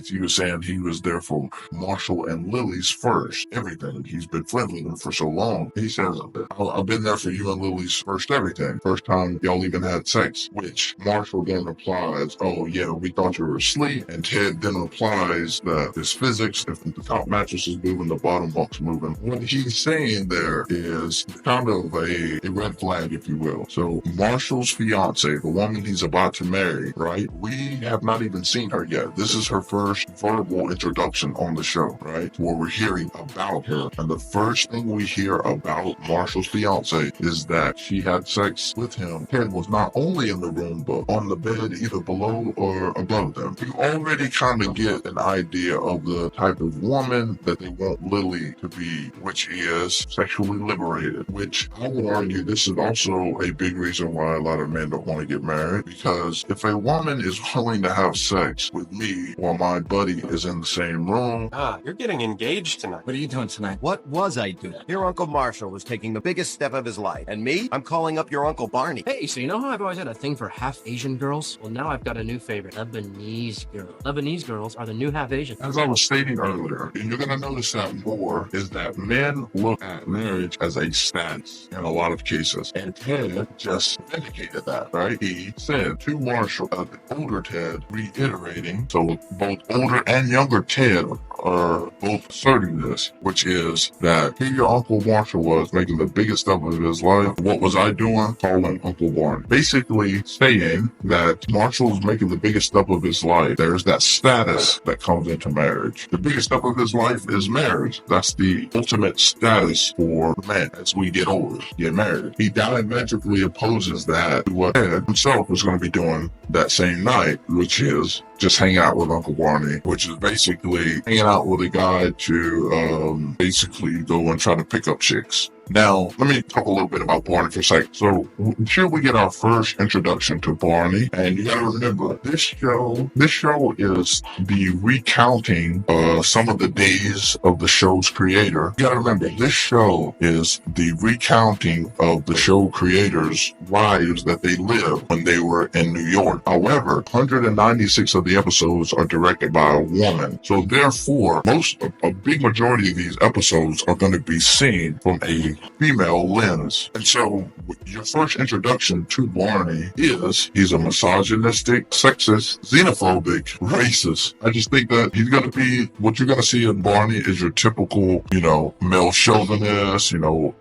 he was saying he was there for Marshall and Lily's first everything. He's been friendly with them for so long. He says, I've been there for you and Lily's first everything. First time y'all even had sex. Which Marshall then replies, oh yeah, we thought you were asleep. And Ted then replies that it's physics. If the top mattress is moving, the bottom box moving. What he's saying there is kind of a red flag, if you will. So Marshall's fiance, the woman he's about to marry, right? We have not even seen her yet. This is her first verbal introduction on the show, right? Where we're hearing about her. And the first thing we hear about Marshall's fiance is that she had sex with him. Ted was not only in the room, but on the bed either below or above them. You already kind of get an idea of the type of woman that they want Lily to be, which is sexually liberated, which I would argue this is also a big reason why a lot of men don't want to get married, because if a woman is willing to have sex with me while my buddy is in the same room. You're getting engaged tonight. What are you doing tonight? What was I doing? Your Uncle Marshall was taking the biggest step of his life. And me? I'm calling up your Uncle Barney. Hey, so you know how I've always had a thing for half Asian girls? Well, now I've got a new favorite, Lebanese girls. Lebanese girls are the new half Asian. As I was stating earlier, and you're going to notice that more, is that men look at marriage as a status in a lot of cases. And Ted just vindicated that, right? He said to Marshall, older Ted, reiterating, so both older and younger Ted are both asserting this, which is that here your Uncle Marshall was making the biggest step of his life. What was I doing? Calling Uncle Barney. Basically saying that Marshall's making the biggest step of his life. There's that status that comes into marriage. The biggest step of his life is marriage. That's the ultimate status for men as we get older, get married. He diametrically opposes that to what Ted himself was going to be doing that same night, which is just hang out with Uncle Barney, which is basically hanging out with a guy to basically go and try to pick up chicks. Now, let me talk a little bit about Barney for a second. So, here we get our first introduction to Barney, and you gotta remember, this show is the recounting some of the days of the show's creator. You gotta remember, this show is the recounting of the show creators' lives that they lived when they were in New York. However, 196 of the episodes are directed by a woman. So therefore, a big majority of these episodes are going to be seen from a female lens. And so your first introduction to Barney is he's a misogynistic, sexist, xenophobic, racist. I just think that he's going to be, what you're going to see in Barney is your typical, male chauvinist,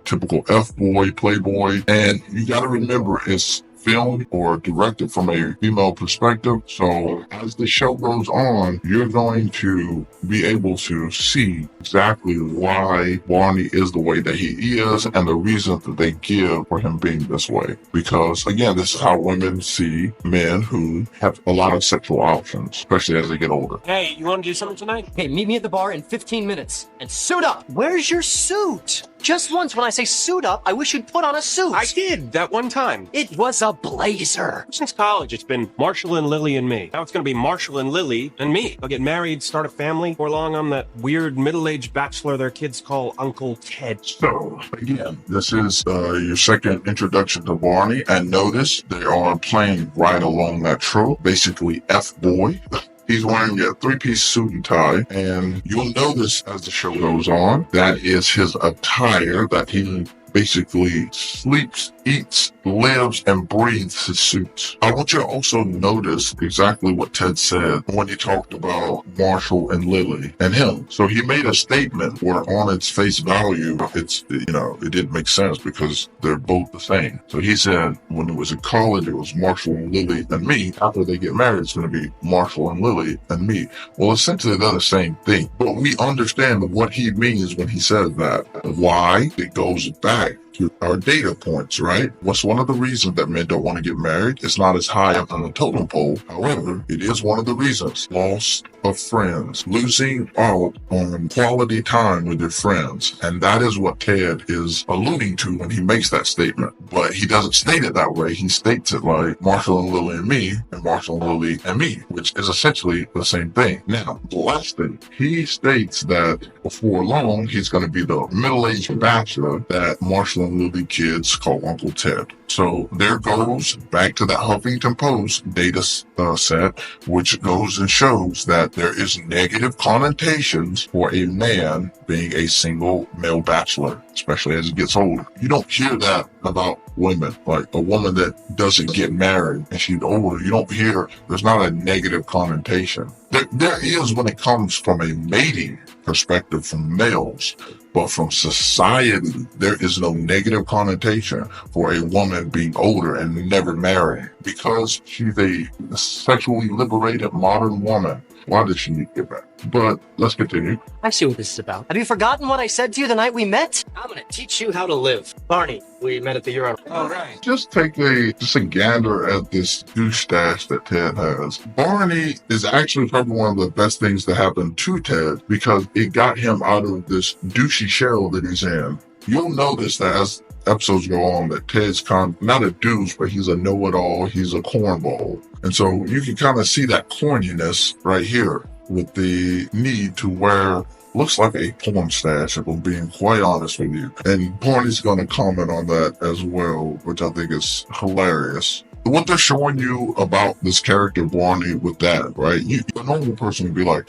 typical F-boy, playboy. And you got to remember, it's filmed or directed from a female perspective. So as the show goes on, you're going to be able to see exactly why Barney is the way that he is and the reason that they give for him being this way. Because again, this is how women see men who have a lot of sexual options, especially as they get older. Hey, you want to do something tonight? Hey, meet me at the bar in 15 minutes and suit up. Where's your suit? Just once when I say suit up, I wish you'd put on a suit. I did, that one time. It was a blazer. Since college, it's been Marshall and Lily and me. Now it's going to be Marshall and Lily and me. They'll get married, start a family. Before long, I'm that weird middle-aged bachelor their kids call Uncle Ted. So, again, this is your second introduction to Barney. And notice they are playing right along that trope. Basically, F-boy. He's wearing a three-piece suit and tie, and you'll notice as the show goes on, that is his attire that he basically sleeps, eats, lives, and breathes his suits. I want you to also notice exactly what Ted said when he talked about Marshall and Lily and him. So he made a statement where on its face value, it didn't make sense because they're both the same. So he said when it was in college, it was Marshall and Lily and me. After they get married, it's going to be Marshall and Lily and me. Well, essentially they're the same thing, but we understand what he means when he says that. Why? It goes back to our data points, right? What's one of the reasons that men don't want to get married? It's not as high up on the totem pole. However, it is one of the reasons. Loss of friends, losing out on quality time with your friends. And that is what Ted is alluding to when he makes that statement. But he doesn't state it that way. He states it like Marshall and Lily and me, and Marshall and Lily and me, which is essentially the same thing. Now, the last thing, he states that before long, he's going to be the middle-aged bachelor that Marshall and Lily kids called Uncle Ted. So there goes back to the Huffington Post data set, which goes and shows that there is negative connotations for a man being a single male bachelor, especially as he gets older. You don't hear that about women, like a woman that doesn't get married and she's older. You don't hear, there's not a negative connotation. There is when it comes from a mating perspective from males, but from society, there is no negative connotation for a woman being older and never marrying because she's a sexually liberated modern woman. Why does she need to get back? But let's continue. I see what this is about. Have you forgotten what I said to you the night we met? I'm gonna teach you how to live. Barney, we met at the Euro. All right. Just take a gander at this douche stash that Ted has. Barney is actually probably one of the best things that happened to Ted because it got him out of this douchey shell that he's in. You'll notice that as episodes go on that Ted's not a douche, but he's a know-it-all, he's a cornball. And so you can kind of see that corniness right here with the need to wear looks like a porn stash, if I'm being quite honest with you. And Barney's going to comment on that as well, which I think is hilarious. What they're showing you about this character Barney with that, right? A normal person would be like,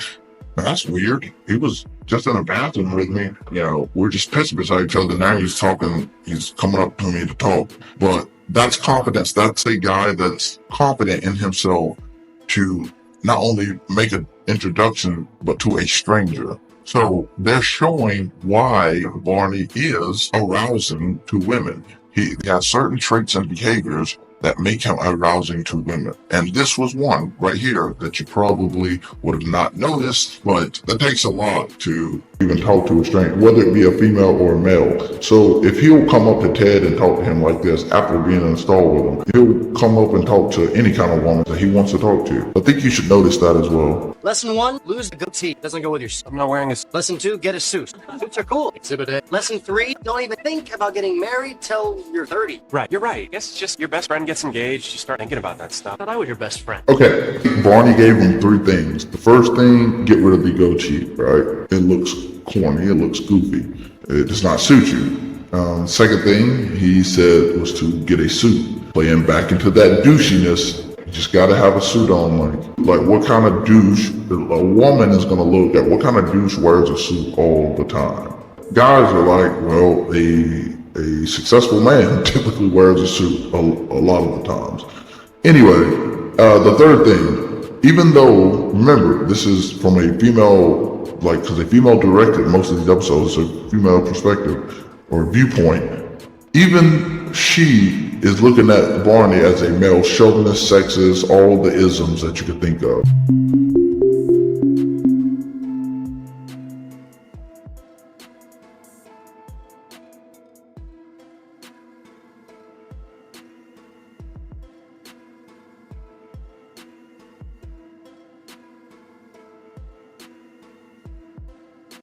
that's weird. He was just in a bathroom with me. You know, we're just pissing beside each other. Now he's talking, he's coming up to me to talk. But that's confidence. That's a guy that's confident in himself to not only make an introduction, but to a stranger. So they're showing why Barney is arousing to women. He has certain traits and behaviors that make him arousing to women. And this was one right here that you probably would have not noticed, but that takes a lot to even talk to a stranger, whether it be a female or a male. So if he'll come up to Ted and talk to him like this after being installed with him, he'll come up and talk to any kind of woman that he wants to talk to. I think you should notice that as well. Lesson 1, lose the goatee. Doesn't go with your suit. I'm not wearing a Lesson 2, get a suit. Suits are cool. Exhibit A. Lesson 3, don't even think about getting married till you're 30. Right, you're right. I guess it's just your best friend gets engaged, you start thinking about that stuff. I thought I was your best friend. Okay, Barney gave him 3 things. The first thing, get rid of the goatee, right? It looks corny, it looks goofy. It does not suit you. Second thing he said was to get a suit. Playing back into that douchiness, you just gotta have a suit on. Like what kind of douche a woman is gonna look at? What kind of douche wears a suit all the time? Guys are like, well, a successful man typically wears a suit a lot of the times. Anyway, the third thing, even though, remember, this is from a female, because a female directed most of these episodes, it's a female perspective or viewpoint, even she is looking at Barney as a male chauvinist, sexist, all the isms that you could think of.